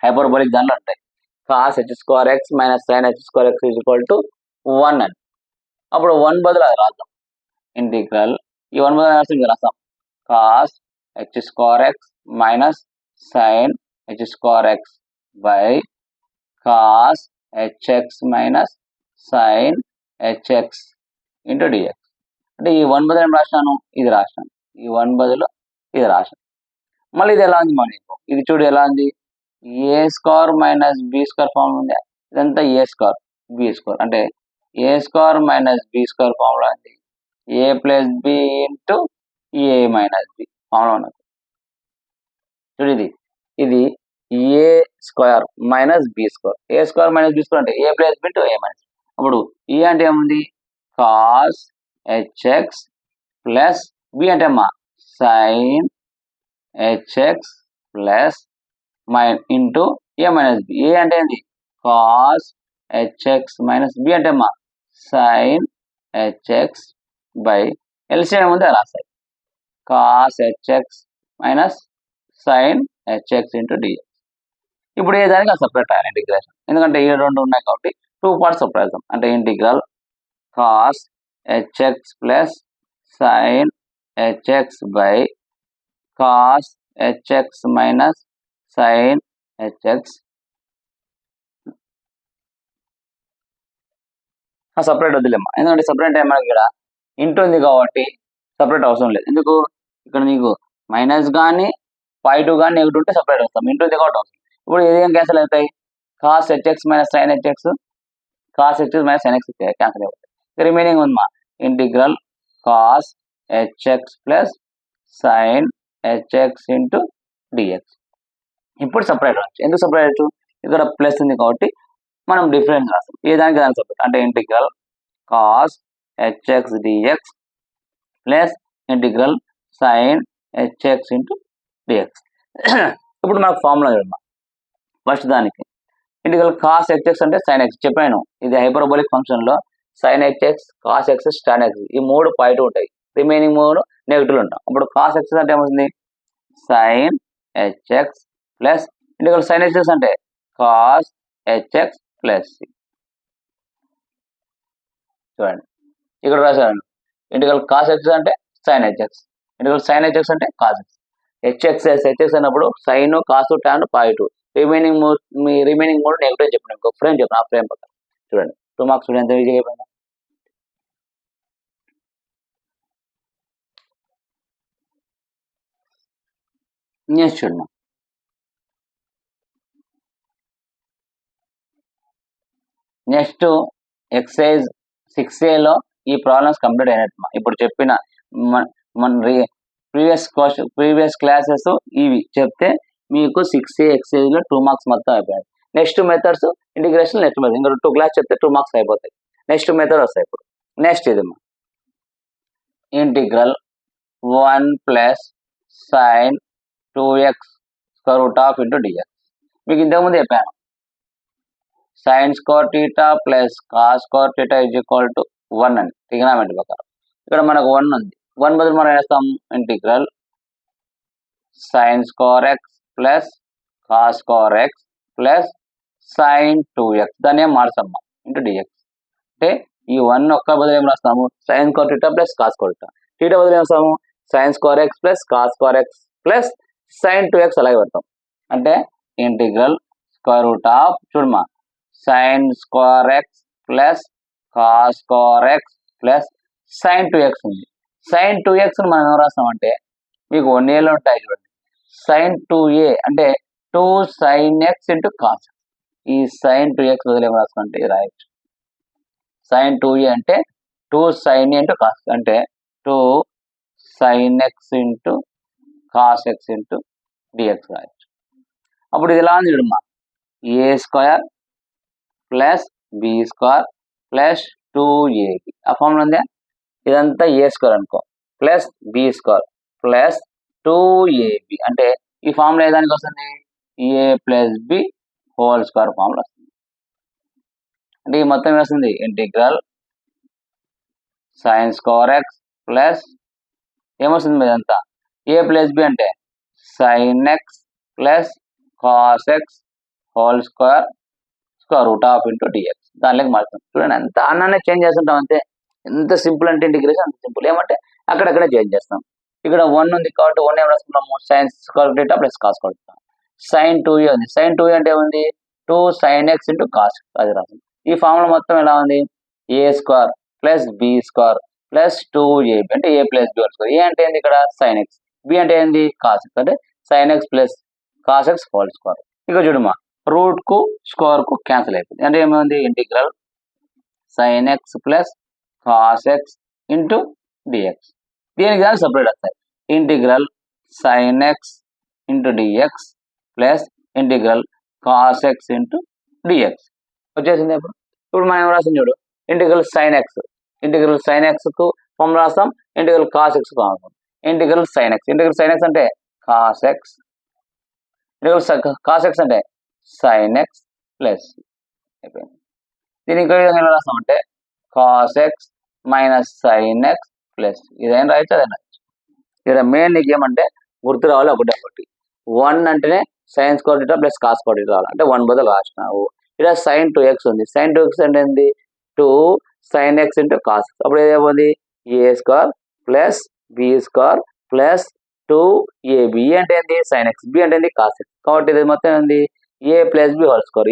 Speaker 1: హైపర్బోలిక్ దాంట్లో ఉంటాయి. Cos h square x minus sine h square x equal to 1 అని. అప్పుడు 1 బదులు అది రాద్దాం. ఇంటిగ్రల్ ఈ 1 బదులు రాస్తాం రాస్తాం cos h square x minus sine h square x by cos HX minus sine HX into dx. అంటే ఈ 1 బదులు ఏం రాసినాను, ఇది రాసినాను. ఈ 1 బదులు ఇది రాసినాను. మళ్ళీ ఇది ఎలా ఉంది మనకు, ఇది చూడు ఎలా ఉంది, A square minus B square form ఉంది. ఇదంతా ఏ స్క్వేర్ బి స్క్వేర్ అంటే A square minus B square formula ఉంది. A plus B into A minus B formula ఉన్నది. చూడు ఇది A square minus B square. A square minus B square అంటే A plus B into A minus. అప్పుడు ఏ అంటే ఏముంది కాస్ హెచ్ఎక్స్ ప్లస్ బి అంటే అమ్మా sign HX plus into A minus B. ఏ అంటే ఏంటి కాస్ హెచ్ఎక్స్ మైనస్ బి అంటే అమ్మా సైన్ హెచ్ఎక్స్ బై ఎల్సిఎం ఏముంది రాస్తాయి cos HX minus sine HX into dx. ఇప్పుడు ఏ దానికి సపరేట్ రాయాలి ఇంటిగ్రేషన్, ఎందుకంటే ఈ 2 ఉన్నాయి కాబట్టి 2 పార్ట్స్ సపరేట్ అవుతాం. అంటే integral cos HX plus sine hx by cos HX minus sine hx separate వద్దులేమ్మా, ఎందుకంటే సపరేట్ టైం మనకి ఇక్కడ ఇంటూ ఉంది కాబట్టి సపరేట్ అవసరం లేదు. ఎందుకు ఇక్కడ నీకు మైనస్ కానీ +2 కానీ నెగిటివ్ ఉంటే సపరేట్ వస్తాం, ఇంటూ ఉంది కాబట్టి అవసరం. ఇప్పుడు ఏం క్యాన్సిల్ అవుతాయి, cos HX minus sine h x, cos HX minus sine x cancel అవుతాయి. రిమైనింగ్ ఉందమ్మా integral cos HX plus sine HX into dx. ఇప్పుడు సపరేట్ రావచ్చు. ఎందుకు సపరేట్ వచ్చు, ఇక్కడ ప్లస్ ఉంది కాబట్టి మనం డిఫరెన్స్ రాస్తాం. ఏ దానికి దానికి సపరేట్ అంటే integral cos h x dx plus integral sine HX into dx. ఇప్పుడు మనకు ఫార్ములా చూద్దాం. ఫస్ట్ దానికి ఇంటిగ్రల్ కాస్ హెచ్ఎక్స్ అంటే సైన్ ఎక్స్ చెప్పాను, ఇది హైపర్బోలిక్ ఫంక్షన్లో sine h x cos x tan x ఈ 3 పాజిటివ్ ఉంటాయి, రిమైనింగ్ 3 నెగిటివ్ ఉంటాం. అప్పుడు కాస్ ఎక్స్ అంటే ఏమవుతుంది sign HX plus integral sine HX అంటే కాస్ హెచ్ఎక్స్ ప్లస్ చూడండి ఇక్కడ రాశాను ఇంటిగ్రల్ కాస్ ఎక్స్ అంటే sign HX, integral sine HX అంటే కాస్ ఎక్స్. హెచ్ఎక్స్ అన్నప్పుడు సైన్ కాసు టాన్ పాజిటివ్, రిమైనింగ్ 3 నెగిటివ్ చెప్పిన ఇంకో ఫ్రేమ్ చెప్పిన ఆ ఫ్రేమ్ పక్కన చూడండి 2 మార్క్స్ చూడండి ఎంత ఈజీగా అయిపోయిందా. నెక్స్ట్ చూడమ్మా నెక్స్ట్ ఎక్సర్సైజ్ 6A ఈ ప్రాబ్లమ్స్ కంప్లీట్ అయినట్టు. ఇప్పుడు చెప్పిన మన ప్రీవియస్ క్లాసెస్ ఇవి చెప్తే మీకు 6A ఎక్సర్సైజ్లో 2 మార్క్స్ మొత్తం అయిపోయాయి. Next methods integration next method ఇంకా 2 క్లాస్ చెప్తే 2 మార్క్స్ అయిపోతాయి. నెక్స్ట్ మెథడ్ వస్తాయి. ఇప్పుడు నెక్స్ట్ ఇదమ్మా integral 1 plus sine 2x square root of into dx. మీకు ఇంతకుముందు చెప్పాను sine square theta plus cos square theta is equal to 1 అని ట్రిగ్నామెట్రీ ప్రకారం. ఇక్కడ మనకు 1 ఉంది, 1 బదులు మనం వేస్తాం integral sine square x plus cos square x plus sine 2x దాన్ని ఏం మార్చమ్మా ఇంటూ డిఎక్స్. అంటే ఈ 1 ఒక్క బదులు ఏం రాస్తాము sign square theta plus cos square theta. Theta బదులు ఏం రాస్తాము sign square x plus cos square x plus sine 2x అలాగే పెడతాం. అంటే ఇంటిగ్రల్ స్క్వేర్ రూట్ ఆఫ్ చూడమ్మా sign square x plus cos square x plus sine 2x ఉంది. సైన్ 2x మనం ఏం రాస్తామంటే మీకు 1aలో ఉంటాయి చూడండి సైన్ 2a అంటే 2 సైన్ ఎక్స్ ఇంటూ కాస్. ఈ సైన్ 2x బదులు ఏం రాస్తామంటే రాయొచ్చు సైన్ 2a అంటే 2 సైన్ ఇంటూ కాస్ అంటే 2 sine x into cos x into dx రాయొచ్చు. అప్పుడు ఇది ఎలా ఉంది చూడమ్మా A square plus B square plus 2ab ఆ ఫార్ములా ఉందా. ఇదంతా ఏ స్క్వేర్ అనుకో plus B square plus 2ab అంటే ఈ ఫార్ములా ఏదానికి వస్తుంది A plus B whole square formula వస్తుంది. అంటే ఈ మొత్తం వస్తుంది integral sine square x plus ఏమొస్తుంది ఇదంతా ఏ ప్లస్ బి అంటే sine x plus cos x whole square square root of into dx దానిలోకి మారుతుంది. చూడండి ఎంత అన్నానే చేంజ్ చేస్తుంటాం అంతే. ఎంత సింపుల్ అంటే ఇంటిగ్రేషన్ అంత సింపుల్. ఏమంటే అక్కడక్కడే చేంజ్ చేస్తాం. ఇక్కడ 1 ఉంది కాబట్టి 1 ఏం రాసుకున్నాము sine square theta plus cos square theta. Sine 2a ఉంది సైన్ 2a అంటే ఏముంది 2 సైన్ ఎక్స్ ఇంటూ కాస్ అది రాస్తుంది. ఈ ఫార్ములా మొత్తం ఎలా ఉంది A square plus B square plus 2ab అంటే A plus B square. A అంటే ఏంది ఇక్కడ సైన్ ఎక్స్ బి అంటే ఏంది కాస్ ఎక్స్ అంటే sine x plus cos x whole square. ఇక చూడమ్మా రూట్ కు స్క్వేర్ కు క్యాన్సిల్ అయిపోయింది. అంటే ఏమైంది integral sine x plus cos x into dx. దీనికి దాన్ని సపరేట్ వస్తాయి integral sine x into dx plus integral cos x into dx వచ్చేసింది. ఇప్పుడు మనం ఏం రాస్తాం చూడు ఇంటిగ్రల్ సైన్ ఎక్స్ కు ఫార్ములా రాస్తాం ఇంటిగ్రల్ కాస్ ఎక్స్ రాస్తాం. ఇంటిగ్రల్ సైన్ ఎక్స్ అంటే cos x integral cos x అంటే సైన్ ఎక్స్ ప్లస్ అయిపోయింది. దీని ఇంకో విధంగా ఎలా రాస్తాం అంటే cos x minus sine x plus ఇదైనా రాయొచ్చు అదైనా రాయొచ్చు. ఇక్కడ మెయిన్ నీకు ఏమంటే గుర్తు రావాలి ఒకటి 1 అంటేనే sign square theta plus cos square theta రావాలి అంటే 1 బదులు రాసినావు. ఇక్కడ సైన్ 2x ఉంది సైన్ 2x అంటే ఏంది 2 సైన్ ఎక్స్ ఇంటూ కాస్. అప్పుడు ఏదేముంది A square plus B square plus 2ab అంటే ఏంది సైన్ ఎక్స్ బి అంటే ఏంది కాస్ ఎక్స్. కాబట్టి ఇది మొత్తం ఏంది ఏ ప్లస్ బి హోల్ స్క్వేర్.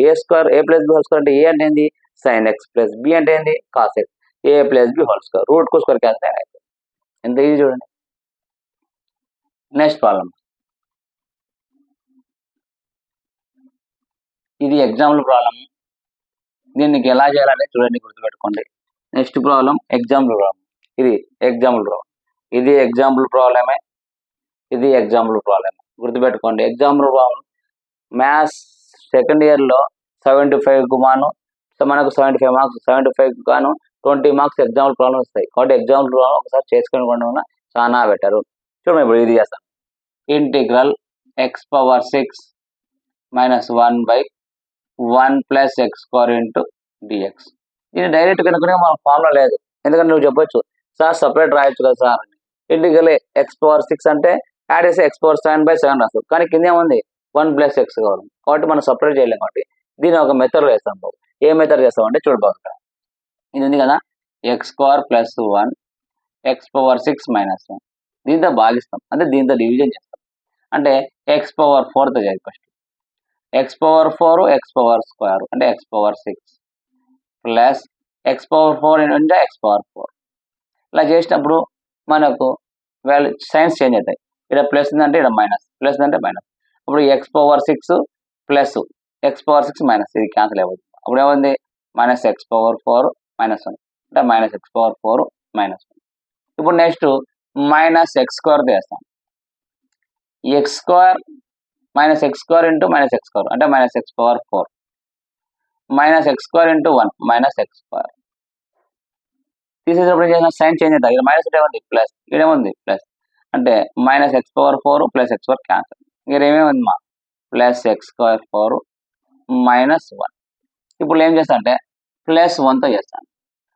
Speaker 1: ఏ ప్లస్ బి హోల్ స్క్వేర్ అంటే ఏ అంటే ఏంది సైన్ ఎక్స్ ప్లస్ బి అంటే ఏంది cos x A plus B whole square root కు స్క్వేర్ క్యాన్సిల్ అయిపోయింది. ఎంత ఈజీ చూడండి. నెక్స్ట్ ప్రాబ్లం ఇది ఎగ్జాంపుల్ ప్రాబ్లం. దీనికి ఎలా చేయాలంటే చూడండి గుర్తుపెట్టుకోండి. Next problem example problem. ఇది ఎగ్జాంపుల్ ప్రాబ్లమే గుర్తుపెట్టుకోండి. ఎగ్జాంపుల్ ప్రాబ్లం మ్యాథ్స్ సెకండ్ ఇయర్లో 75కు మాను మనకు 75 మార్క్స్ 75కు గాను 20 మార్క్స్ ఎగ్జాంపుల్ ప్రాబ్లమ్ వస్తాయి. కాబట్టి ఎగ్జాంపుల్ ప్రాబ్లం ఒకసారి చేసుకొని కూడా చాలా బెటరు. చూడండి ఇప్పుడు ఇది చేస్తాం integral X power 6 minus 1/1 plus x square into dx. ఇది డైరెక్ట్ కనుక మన ఫార్ములా లేదు. ఎందుకంటే నువ్వు చెప్పొచ్చు సార్ సపరేట్ రాయొచ్చు కదా సార్ అని. ఇంటిగ్రల్ ఎక్స్ పవర్ 6 అంటే యాడ్ చేసి ఎక్స్ పవర్ 7/7 రాస్తావు. కానీ కింద ఏముంది 1 ప్లస్ ఎక్స్ కావాలి కాబట్టి మనం సపరేట్ చేయలేము. కాబట్టి దీన్ని ఒక మెథడ్ వేస్తాం బాబు. ఏ మెథడ్ చేస్తాం అంటే చూడబాబు ఇక్కడ ఇది ఉంది కదా X square plus 1 X power 6 minus 1 దీంతో భాగిస్తాం అంటే దీంతో డివిజన్ చేస్తాం. అంటే ఎక్స్ పవర్ 4తో చేయాలి first x power 4 x power square అంటే x power 6 plus x power 4 అంటే ఎక్స్ పవర్ 4. ఇలా చేసినప్పుడు మనకు వాల్యూ సైన్స్ చేంజ్ అవుతాయి. ఇక్కడ ప్లస్ ఉందంటే ఇక్కడ మైనస్ ప్లస్ అంటే మైనస్. అప్పుడు x power 6 plus x power 6 minus ఇది క్యాన్సిల్ అయిపోతుంది. అప్పుడు ఏముంది మైనస్ ఎక్స్ పవర్ 4 మైనస్ 1 అంటే మైనస్ ఎక్స్ పవర్ 4 మైనస్ 1. ఇప్పుడు నెక్స్ట్ మైనస్ ఎక్స్ స్క్వేర్ చేస్తాం. X square minus x square into minus x square అంటే minus x power 4 minus x square into 1 minus x square. తీసేటప్పుడు చేసిన సైన్ చేంజ్ అవుతుంది. ఇక్కడ మైనస్ ఏముంది ప్లస్ ఇక్కడేముంది ప్లస్ అంటే minus x power 4 plus x square cancel. ఇక్కడ ఏమేముంది మా ప్లస్ ఎక్స్ స్క్వేర్ 4 మైనస్ 1. ఇప్పుడు ఏం చేస్తా అంటే ప్లస్ 1తో చేస్తాను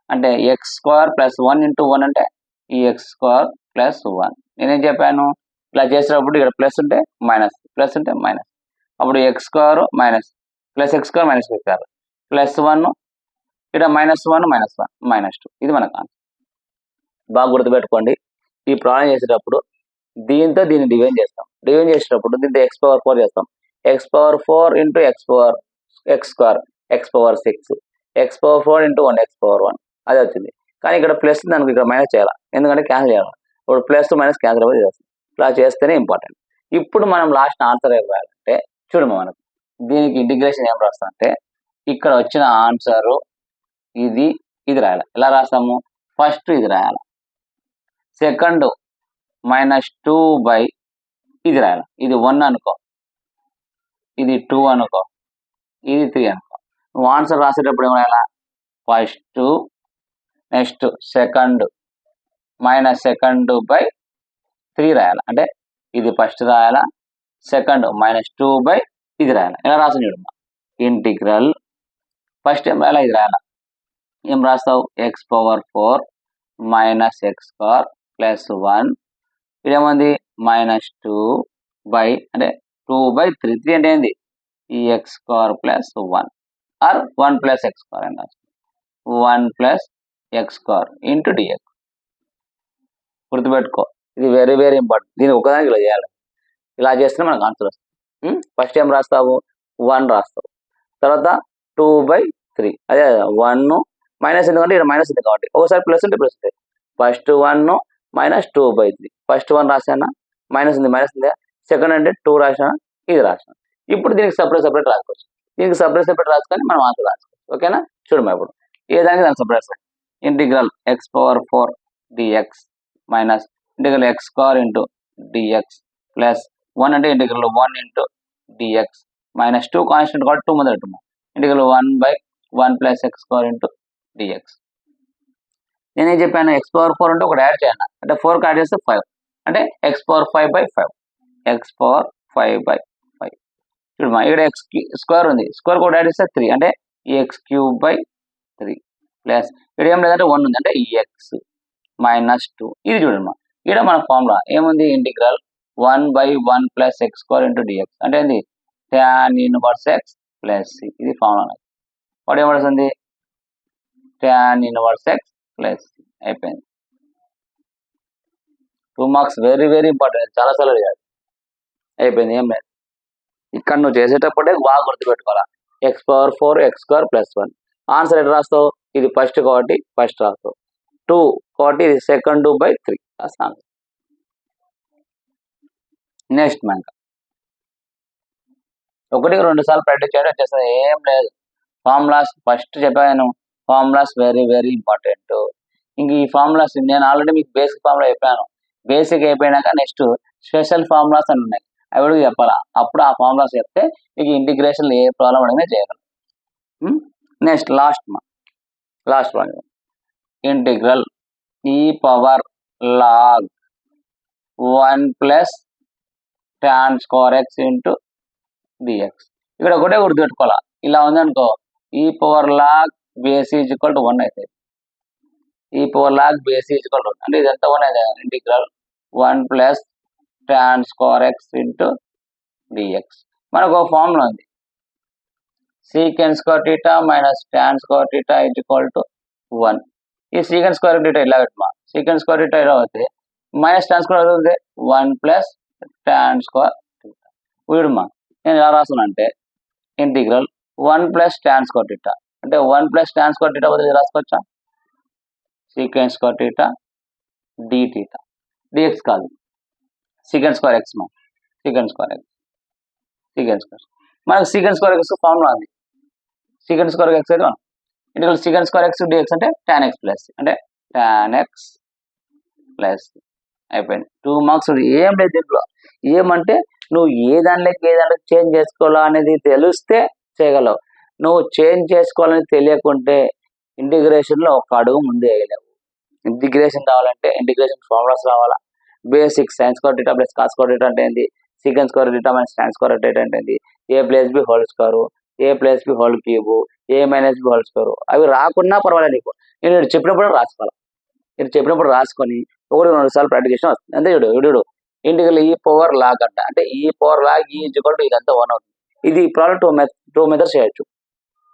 Speaker 1: అంటే ఎక్స్ స్క్వేర్ ప్లస్ 1 ఇంటూ 1 అంటే ఈ ఎక్స్ స్క్వేర్ ప్లస్ 1. నేనేం చెప్పాను ఇలా చేసేటప్పుడు ఇక్కడ ప్లస్ ఉంటే మైనస్ ప్లస్ అంటే మైనస్. అప్పుడు X square minus plus x square minus x square +1 ఇక్కడ -1 -1 -2 ఇది మనకు ఆన్సర్. బాగా గుర్తుపెట్టుకోండి. ఈ ప్రాబ్లం చేసేటప్పుడు దీంతో దీన్ని డివైడ్ చేస్తాం. డివైడ్ చేసేటప్పుడు దీంతో x⁴ చేస్తాం. x⁴ into x square x⁴6 x⁴ into 1 x⁴1 అది వచ్చింది. కానీ ఇక్కడ ప్లస్ దానికి ఇక్కడ మైనస్ చేయాలి, ఎందుకంటే క్యాన్సిల్ చేయాలి. ఇప్పుడు ప్లస్ మైనస్ క్యాన్సిల్ అవ్వదు చేస్తాం. ఇట్లా చేస్తేనే ఇంపార్టెంట్. ఇప్పుడు మనం లాస్ట్ ఆన్సర్ ఏం రాయాలంటే చూడము, మనకు దీనికి ఇంటిగ్రేషన్ ఏం రాస్తాం అంటే ఇక్కడ వచ్చిన ఆన్సర్ ఇది రాయాలి. ఎలా రాస్తాము? ఫస్ట్ ఇది రాయాలి, సెకండ్ -2 ఇది రాయాలి. ఇది 1 అనుకో, ఇది 2 అనుకో, ఇది 3 అనుకో. నువ్వు ఆన్సర్ రాసేటప్పుడు ఏం రాయాలా? ఫస్ట్ నెక్స్ట్ సెకండ్ -2/3 రాయాలి. అంటే ఇది ఫస్ట్ రాయాలా, సెకండ్ -2 ఇది రాయాలి. ఎలా రాసాను చూడమ్మా. ఇంటిగ్రల్ ఫస్ట్ ఏం రాయాలా? ఇది రాయాలా. ఏం రాస్తావు? x⁴ -x² +1 ఇదేముంది -2 అంటే 2/3 3 అంటే ఏంది? ఈ x² +1 ఆర్ 1 + x² అని రాస్తాం. 1 + x² ఇంటూ dx. గుర్తుపెట్టుకో, ఇది వెరీ వెరీ ఇంపార్టెంట్. దీన్ని ఒకదానికి ఇలా చేయాలి. ఇలా చేస్తే మనకు ఆన్సర్ వస్తుంది. ఫస్ట్ ఏం రాస్తావు? 1 రాస్తావు, తర్వాత 2/3 అదే 1 మైనస్ ఎందుకంటే ఇక్కడ మైనస్ ఉంది కాబట్టి ఒకసారి ప్లస్ ఉంటే ప్లస్ ఉంటుంది. ఫస్ట్ 1 -2/3 ఫస్ట్ 1 రాశానా, మైనస్ ఉంది సెకండ్ అంటే 2 రాశానా, ఇది రాశాను. ఇప్పుడు దీనికి సపరేట్ రాసుకోవచ్చు. దీనికి సపరేట్ రాసుకొని మనం ఆన్సర్ రాసుకోవచ్చు. ఓకేనా? చూడమ్మా, ఇప్పుడు ఏ దానికి దానికి separate integral x⁴ dx minus integral x² into dx plus 1 అంటే ఇంటిగ్రల్ 1 ఇంటూ dx -2 కాన్స్టెంట్ కాబట్టి 2 మొదలు పెట్టున్నాం. Integral 1/1 + x² into dx. నేనేం చెప్పాను? x⁴ అంటే ఒకటి యాడ్ చేయాలి, అంటే 4 యాడ్ చేస్తే 5 అంటే x⁴5/5 x⁴5/5 చూడమ్మా. ఇక్కడ x² ఉంది, స్క్వేర్ కూడా యాడ్ చేస్తే 3 అంటే x³ ప్లస్ ఇక్కడ ఏం లేదంటే 1 ఉంది అంటే x -2 ఇది చూడమ్మా. ఇక్కడ మన ఫార్ములా ఏముంది? ఇంటిగ్రల్ 1/1 + x² ఇంటూ dx అంటే ఏంది? tan 1x + c ఇది ఫార్ములా. వాడు ఏం పడుతుంది? tan 1x + c అయిపోయింది. 2 మార్క్స్ వెరీ వెరీ ఇంపార్టెంట్, చాలా సార్లు అడిగాడు. అయిపోయింది, ఏం లేదు. ఇక్కడ నువ్వు చేసేటప్పుడే బాగా గుర్తుపెట్టుకోవాలా. x⁴ x² +1 ఆన్సర్ ఎట్లా రాస్తావు? ఇది ఫస్ట్ కాబట్టి ఫస్ట్ రాస్తావు, 2 కాబట్టి ఇది second/3 రాస్తాను. నెక్స్ట్ మనకు 1-2 సార్లు ప్రాక్టీస్ చేయడం వచ్చేస్తుంది, ఏం లేదు. ఫార్ములాస్ ఫస్ట్ చెప్పాను, ఫార్ములాస్ వెరీ వెరీ ఇంపార్టెంట్. ఇంక ఈ ఫార్ములాస్ నేను ఆల్రెడీ మీకు బేసిక్ ఫార్ములా చెప్పాను. బేసిక్ అయిపోయినాక నెక్స్ట్ స్పెషల్ ఫార్ములాస్ అని ఉన్నాయి, అవి కూడా చెప్పాలా. అప్పుడు ఆ ఫార్ములాస్ చెప్తే మీకు ఇంటిగ్రేషన్ ఏ ప్రాబ్లం అడిగినా చేయగలం. Next last one integral e⁻log 1 + tan² x into dx. ఇక్కడ ఒకటే గుర్తుపెట్టుకోవాలా, ఇలా ఉందనుకో e⁻log base = 1 అవుతుంది. e⁻log base = 1 అంటే ఇదంతా 1 అవుతుంది. Integral 1 + tan² x into dx. మనకు ఒక ఫార్ములా ఉంది, sec² - tan² 1. ఈ sec² ఇలా పెట్టమా, sec² ఇలా అవుతుంది -tan² అవుతుంది 1 + tan². వీడుమా నేను ఎలా రాస్తానంటే ఇంటిగ్రల్ 1 + tan² అంటే 1 + tan² బదులు రాసుకోవచ్చా? sec² dθ dx కాదు, sec² x sec² మనకు sec² x ఫార్ములా ఉంది. sec² x అయితే ఇంటిగ్రల్ sec² x dx అంటే tan x + c అంటే tan x + c అయిపోయింది. 2 మార్క్స్. ఏం లేదు దీంట్లో. ఏమంటే నువ్వు ఏ దాంట్లోకి చేంజ్ చేసుకోవాలా అనేది తెలిస్తే చేయగలవు. నువ్వు చేంజ్ చేసుకోవాలని తెలియకుంటే ఇంటిగ్రేషన్లో ఒక అడుగు ముందే వేయలేవు. ఇంటిగ్రేషన్ కావాలంటే ఇంటిగ్రేషన్ ఫార్ములాస్ రావాలా. బేసిక్ sin² + cos² అంటే ఏంది, sec² - tan² అంటే ఏంది, a + b whole square, a + b whole cube, a - b whole square. అవి రాకున్నా పర్వాలేదు నీకు, నేను చెప్పినప్పుడు రాసుకోవాలి. నేను చెప్పినప్పుడు రాసుకొని 1-2 సార్లు ప్రాక్టీస్ చేసిన వస్తుంది అంతే. చూడు ఇంటిగ్రల్ ఈ పవర్ లాగ్ అంట, అంటే ఈ పవర్ లాగ్ ఈ ఈక్వల్ టు ఇదంతా 1 అవుతుంది. ఇది ఈ ప్రాబ్లం టూ మెథడ్స్ చేయొచ్చు.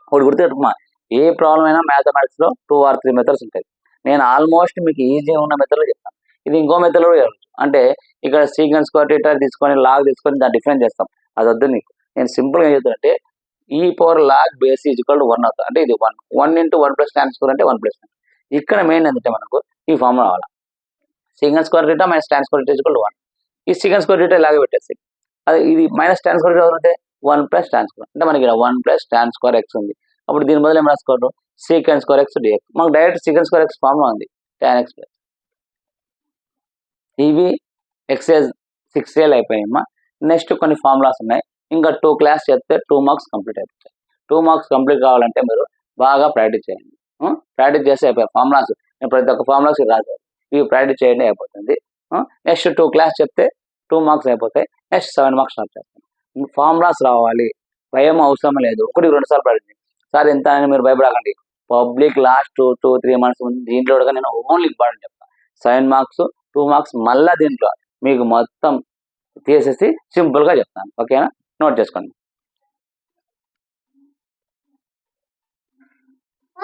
Speaker 1: ఒకటి గుర్తుపెట్టుకోమా, ఏ ప్రాబ్లం అయినా మ్యాథమెటిక్స్ లో 2 or 3 మెథడ్స్ ఉంటాయి. నేను ఆల్మోస్ట్ మీకు ఈజీ ఉన్న మెథడ్లో చెప్తాను. ఇది ఇంకో మెథడ్లో కూడా చేయవచ్చు. అంటే ఇక్కడ సీక్వెన్స్ కోఆర్డినేటర్ తీసుకొని లాగ్ తీసుకొని దాన్ని డిఫరెన్స్ చేస్తాం, అది వద్దు నీకు. నేను సింపుల్ గా చెప్తానంటే ఈ power log base is equal to 1 అవుతుంది. అంటే ఇది 1 ఇంటూ 1 ప్లస్ tan స్క్వేర్ అంటే 1 ప్లస్. ఇక్కడ మెయిన్ ఏంటంటే మనకు ఈ ఫార్ములా రావాలి, sequence coordinator minus tan square is equal to 1. ఈ సీక్వెన్స్ కోఆర్డినేటర్ ఇలాగే పెట్టేసి అది ఇది మైనస్ tan స్క్వేర్ అవుతుంటే 1 ప్లస్ tan స్క్వేర్, అంటే మనకి ఇక్కడ 1 ప్లస్ tan స్క్వేర్ ఎక్స్ ఉంది. అప్పుడు దీని బదులు ఏం రాసుకోవడం, సీక్వెన్స్ స్క్వేర్ ఎక్స్ డిఎక్స్. మనకు direct sequence square X formula ఉంది, tan ఎక్స్ ప్లస్. ఇవి ఎక్సైజ్ 6 అయిపోయాయమ్మా. నెక్స్ట్ కొన్ని ఫార్ములాస్ ఉన్నాయి, ఇంకా 2 క్లాస్ చెప్తే 2 మార్క్స్ కంప్లీట్ అయిపోతాయి. 2 మార్క్స్ కంప్లీట్ కావాలంటే మీరు బాగా ప్రాక్టీస్ చేయండి. ప్రాక్టీస్ చేస్తే అయిపోయాయి ఫార్ములాస్. నేను ప్రతి ఒక్క ఫార్ములాస్ రాదు, ఇవి ప్రాక్టీస్ చేయండి అయిపోతుంది. నెక్స్ట్ 2 క్లాస్ చెప్తే 2 మార్క్స్ అయిపోతాయి. నెక్స్ట్ 7 మార్క్స్ స్టార్ట్ చేస్తాను. ఫార్ములాస్ రావాలి, భయం అవసరం లేదు. 1-2 సార్లు ప్రాక్టీస్. సార్ ఎంత అని మీరు భయపడకండి. పబ్లిక్ లాస్ట్ 2-3 మంత్స్ ముందు దీంట్లో కూడా నేను ఓన్లీ ఇంపార్టెంట్ చెప్తాను. 7 మార్క్స్ 2 మార్క్స్ మళ్ళా దీంట్లో మీకు మొత్తం తీసేసి సింపుల్గా చెప్తాను. ఓకేనా, నోట్ చేసుకోండి.